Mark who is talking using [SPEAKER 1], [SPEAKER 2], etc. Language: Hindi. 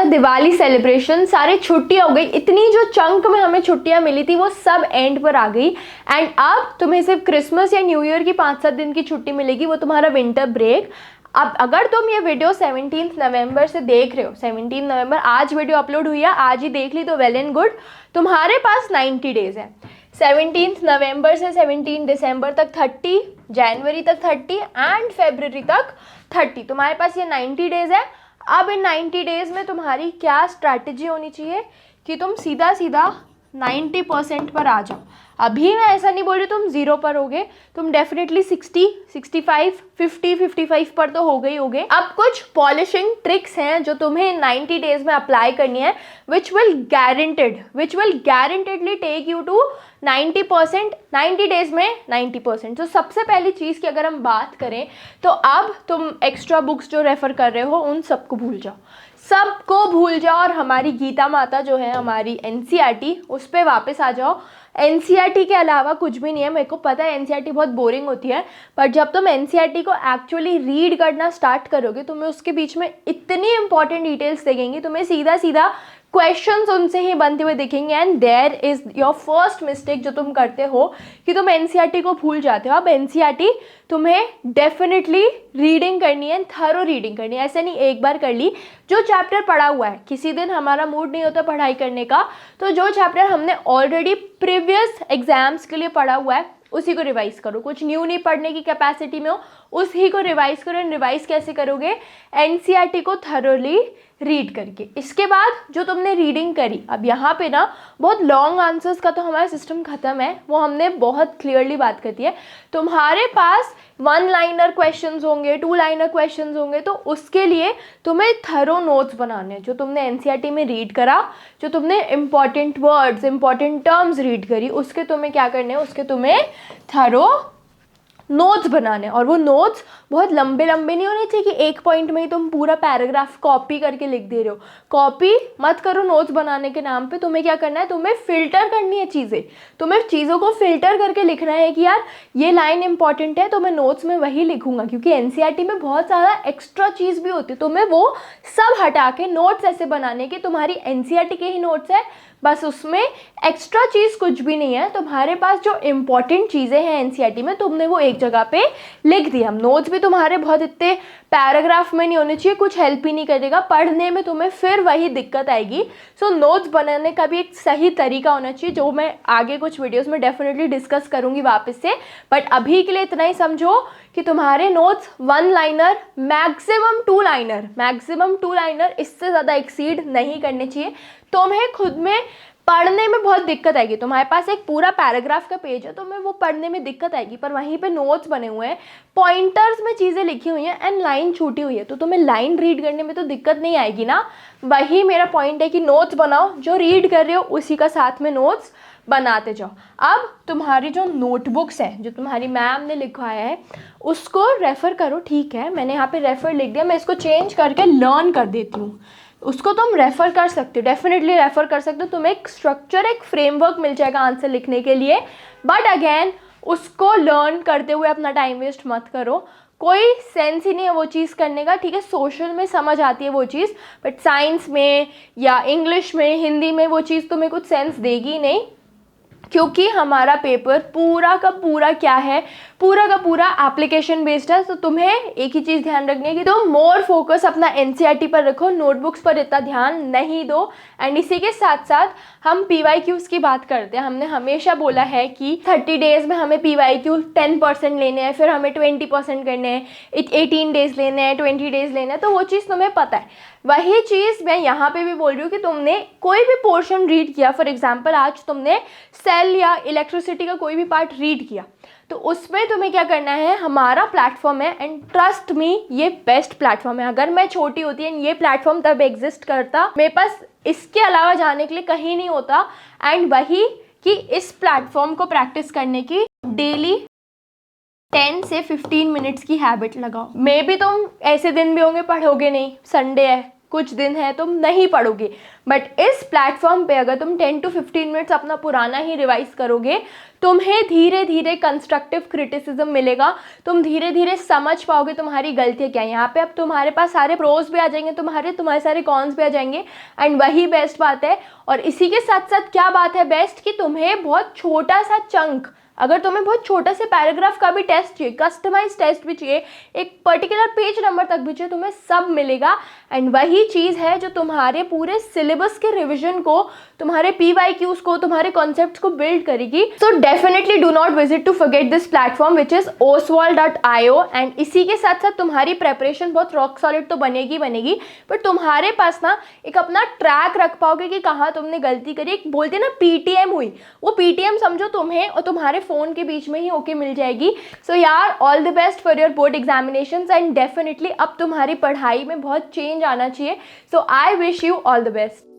[SPEAKER 1] दिवाली सेलिब्रेशन, सारी छुट्टियां हो गई, इतनी जो चंक में हमें छुट्टियां मिली थी वो सब एंड पर आ गई। एंड अब तुम्हें सिर्फ क्रिसमस या न्यू ईयर की 5-7 दिन की छुट्टी मिलेगी, वो तुम्हारा विंटर ब्रेक। अब अगर तुम ये वीडियो 17 नवंबर से देख रहे हो, 17 नवंबर आज वीडियो अपलोड हुई है, आज ही देख ली तो वेल एंड गुड, तुम्हारे पास 90 डेज है। 17 नवंबर से 17 दिसंबर तक 30, जनवरी तक 30 एंड फरवरी तक 30, तुम्हारे पास ये 90 डेज है। अब इन 90 डेज में तुम्हारी क्या स्ट्रैटेजी होनी चाहिए कि तुम सीधा सीधा 90% पर आ जाओ। अभी मैं ऐसा नहीं बोल रही तुम 0 पर होगे, तुम डेफिनेटली 60, 65, 50, 55 पर तो हो गई होगे। अब कुछ पॉलिशिंग ट्रिक्स हैं जो तुम्हें 90 डेज में अप्लाई करनी है, which will guaranteedly take you to 90%, 90 days में 90%। तो सबसे पहली चीज़ की अगर हम बात करें तो अब तुम एक्स्ट्रा बुक्स जो रेफ़र कर रहे हो उन सबको भूल जाओ, सबको भूल जाओ और हमारी गीता माता जो है, हमारी NCERT, उस पर वापस आ जाओ। NCERT के अलावा कुछ भी नहीं है। मेरे को पता है NCERT बहुत बोरिंग होती है, पर जब तुम NCERT को एक्चुअली रीड करना स्टार्ट करोगे तुम्हें उसके बीच में इतनी इंपॉर्टेंट डिटेल्स दिखेंगी, तुम्हें सीधा सीधा क्वेश्चंस उनसे ही बनते हुए दिखेंगे। And there is your first mistake जो तुम करते हो कि तुम NCERT को भूल जाते हो। अब NCERT तुम्हें डेफिनेटली रीडिंग करनी है, थरो रीडिंग करनी है। ऐसे नहीं एक बार कर ली, जो चैप्टर पढ़ा हुआ है, किसी दिन हमारा मूड नहीं होता पढ़ाई करने का, तो जो चैप्टर हमने ऑलरेडी प्रीवियस एग्जाम्स के लिए पढ़ा हुआ है उसी को रिवाइज करो। कुछ न्यू नहीं पढ़ने की कैपेसिटी में हो, उसी को रिवाइज करो। एंड रिवाइज कैसे करोगे? NCERT को थरोली रीड करके। इसके बाद जो तुमने रीडिंग करी, अब यहाँ पे ना बहुत लॉन्ग आंसर्स का तो हमारा सिस्टम ख़त्म है, वो हमने बहुत क्लियरली बात करती है। तुम्हारे पास 1 लाइनर क्वेश्चंस होंगे, 2 लाइनर क्वेश्चंस होंगे, तो उसके लिए तुम्हें थरो नोट्स बनाने हैं। जो तुमने NCERT में रीड करा, जो तुमने important words, important terms read करी, उसके तुम्हें क्या करने हैं, उसके तुम्हें थरो नोट्स बनाने। और वो नोट्स बहुत लंबे लंबे नहीं होने चाहिए कि एक पॉइंट में ही तुम पूरा पैराग्राफ कॉपी करके लिख दे रहे हो। कॉपी मत करो नोट्स बनाने के नाम पे। तुम्हें क्या करना है, तुम्हें फिल्टर करनी है चीज़ें। तुम्हें चीज़ों को फिल्टर करके लिखना है कि यार ये लाइन इंपॉर्टेंट है तो मैं नोट्स में वही लिखूंगा, क्योंकि NCERT में बहुत ज़्यादा एक्स्ट्रा चीज़ भी होती है। तुम्हें वो सब हटा के नोट्स ऐसे बनाने की, तुम्हारी NCERT के ही नोट्स है, बस उसमें एक्स्ट्रा चीज़ कुछ भी नहीं है। तुम्हारे पास जो इंपॉर्टेंट चीज़ें हैं NCERT में, तुमने वो एक जगह पे लिख दिया। नोट्स भी तुम्हारे बहुत इतने पैराग्राफ में नहीं होने चाहिए, कुछ हेल्प ही नहीं करेगा पढ़ने में, तुम्हें फिर वही दिक्कत आएगी। सो नोट्स बनाने का भी एक सही तरीका होना चाहिए, जो मैं आगे कुछ वीडियोस में डेफिनेटली डिस्कस करूँगी वापस से। बट अभी के लिए इतना ही समझो कि तुम्हारे नोट्स 1 लाइनर, मैक्सिमम 2 लाइनर, इससे ज़्यादा एक्सीड नहीं करने चाहिए। तुम्हें खुद में पढ़ने में बहुत दिक्कत आएगी। तुम्हारे पास एक पूरा पैराग्राफ का पेज है, तुम्हें वो पढ़ने में दिक्कत आएगी, पर वहीं पे नोट्स बने हुए हैं, पॉइंटर्स में चीज़ें लिखी हुई हैं एंड लाइन छूटी हुई है, तो तुम्हें लाइन रीड करने में तो दिक्कत नहीं आएगी ना। वही मेरा पॉइंट है कि नोट्स बनाओ, जो रीड कर रहे हो उसी का साथ में नोट्स बनाते जाओ। अब तुम्हारी जो नोटबुक्स हैं, जो तुम्हारी मैम ने लिखवाया है, उसको रेफ़र करो। ठीक है, मैंने यहाँ पे रेफ़र लिख दिया, मैं इसको चेंज करके लर्न कर देती हूँ। उसको तुम रेफ़र कर सकते हो, डेफिनेटली रेफ़र कर सकते हो। तुम्हें एक स्ट्रक्चर, एक फ्रेमवर्क मिल जाएगा आंसर लिखने के लिए। बट अगेन उसको लर्न करते हुए अपना टाइम वेस्ट मत करो, कोई सेंस ही नहीं है वो चीज़ करने का। ठीक है, सोशल में समझ आती है वो चीज़, बट साइंस में या इंग्लिश में, हिंदी में वो चीज़ तुम्हें कुछ सेंस देगी नहीं, क्योंकि हमारा पेपर पूरा का पूरा क्या है, पूरा का पूरा एप्लीकेशन बेस्ड है। तो तुम्हें एक ही चीज़ ध्यान रखनी है कि तुम मोर फोकस अपना NCERT पर रखो, नोटबुक्स पर इतना ध्यान नहीं दो। एंड इसी के साथ साथ हम PYQs की बात करते हैं। हमने हमेशा बोला है कि 30 डेज़ में हमें PYQ 10% लेने हैं, फिर हमें 20% करने हैं, 18 डेज़ लेने हैं, 20 डेज़ लेने हैं, तो वो चीज़ तुम्हें पता है। वही चीज़ मैं यहाँ पे भी बोल रही हूँ कि तुमने कोई भी पोर्शन रीड किया, फॉर एग्जांपल आज तुमने सेल या इलेक्ट्रिसिटी का कोई भी पार्ट रीड किया, तो उसमें तुम्हें क्या करना है, हमारा प्लेटफॉर्म है एंड ट्रस्ट मी ये बेस्ट प्लेटफॉर्म है। अगर मैं छोटी होती एंड ये प्लेटफॉर्म तब एग्जिस्ट करता, मेरे पास इसके अलावा जाने के लिए कहीं नहीं होता। एंड वही कि इस प्लेटफॉर्म को प्रैक्टिस करने की डेली 10 से 15 मिनट्स की हैबिट लगाओ। मे भी तुम ऐसे दिन भी होंगे पढ़ोगे नहीं, संडे है, कुछ दिन है तुम नहीं पढ़ोगे, बट इस प्लेटफॉर्म पे अगर तुम 10 to 15 मिनट्स अपना पुराना ही रिवाइज करोगे, तुम्हें धीरे धीरे कंस्ट्रक्टिव क्रिटिसिज्म मिलेगा, तुम धीरे धीरे समझ पाओगे तुम्हारी गलतियाँ क्या है। यहाँ पे अब तुम्हारे पास सारे प्रोज भी आ जाएंगे, तुम्हारे सारे कॉन्स भी आ जाएंगे, एंड वही बेस्ट बात है। और इसी के साथ साथ क्या बात है बेस्ट, कि तुम्हें बहुत छोटा सा चंक, अगर तुम्हें बहुत छोटा से पैराग्राफ का भी टेस्ट चाहिए, कस्टमाइज टेस्ट भी चाहिए, एक पर्टिकुलर पेज नंबर तक भी चाहिए, तुम्हें सब मिलेगा। एंड वही चीज़ है जो तुम्हारे पूरे सिलेबस के रिवीजन को, तुम्हारे PYQs को, तुम्हारे कॉन्सेप्ट्स को बिल्ड करेगी। So definitely do not visit to forget this platform which is oswald.io। एंड इसी के साथ साथ तुम्हारी प्रेपरेशन बहुत रॉक सॉलिड तो बनेगी, पर तुम्हारे पास ना एक अपना ट्रैक रख पाओगे कि कहाँ तुमने गलती करी। एक बोलते ना PTM हुई, वो PTM समझो तुम्हें और तुम्हारे फ़ोन के बीच में ही होके मिल जाएगी। सो यार, all the best for your board examinations, and definitely अब तुम्हारी पढ़ाई में बहुत चेंज आना चाहिए। So I wish you all the best.